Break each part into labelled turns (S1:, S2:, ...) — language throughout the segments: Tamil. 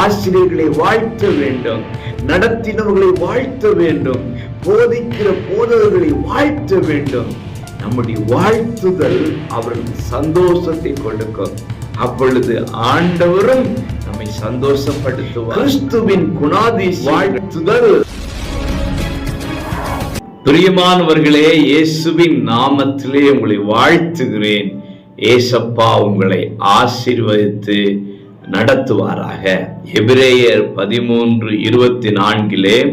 S1: ஆசிரியர்களை வாழ்த்த வேண்டும், நடத்தினவர்களை வாழ்த்த வேண்டும், போதிக்கிற போதகர்களை வாழ்த்த வேண்டும். நம்முடைய வாழ்த்துதல் அவர்களுக்கு சந்தோஷத்தை கொடுக்கும். அப்பொழுது ஆண்டவரும் நம்மை சந்தோஷப்படுத்துவார். கிறிஸ்துவின் குணாதிசயம் வாழ்த்துதல். பிரியமானவர்களே, இயேசுவின் நாமத்திலே உங்களை வாழ்த்துகிறேன். ஏசப்பா உங்களை ஆசீர்வதித்து நடத்துவாராக. எபிரேயர் 13:24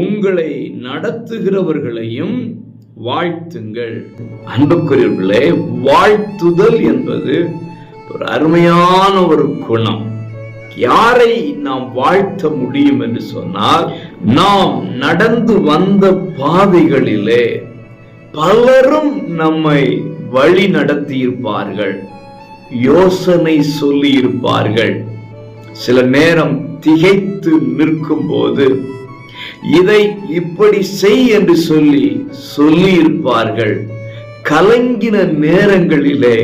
S1: உங்களை நடத்துகிறவர்களையும் வாழ்த்துங்கள். அன்புக்குரியவர்களே, வாழ்த்துதல் என்பது ஒரு அருமையான ஒரு குணம். யாரை நாம் வாழ்த்த முடியும் என்று சொன்னால், நாம் நடந்து வந்த பாதைகளிலே பலரும் நம்மை வழி நடத்தி இருப்பார்கள், யோசனை சொல்லி இருப்பார்கள். சில நேரம் திகைத்து நிற்கும் போது இதை இப்படி செய் என்று சொல்லி இருப்பார்கள். கலங்கின நேரங்களிலே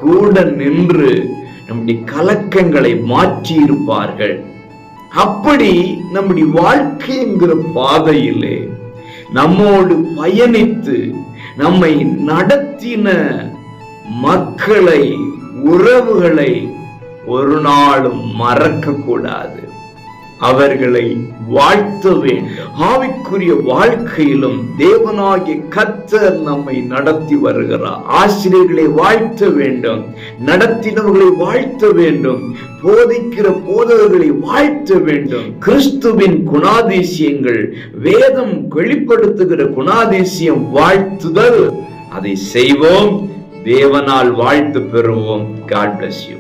S1: கூட நின்று நம்முடைய கலக்கங்களை மாற்றி இருப்பார்கள். அப்படி நம்முடைய வாழ்க்கை என்கிற பாதையிலே நம்மோடு பயணித்து நம்மை நடத்தின மக்களை, உறவுகளை ஒரு நாளும் மறக்க கூடாது. அவர்களை வாழ்த்த வேண்டும். ஆவிக்குரிய வாழ்க்கையிலும் தேவனாகிய கர்த்தர் நம்மை நடத்தி வருகிறார். ஆசிரியர்களை வாழ்த்த வேண்டும், நடத்தினவர்களை வாழ்த்த வேண்டும், போதிக்கிற போதகர்களை வாழ்த்த வேண்டும். கிறிஸ்துவின் குணாதிசயங்கள், வேதம் வெளிப்படுத்துகிற குணாதிசயம் வாழ்த்துதல். அதை செய்வோம், தேவனால் வாழ்த்து பெறுவோம். God bless you.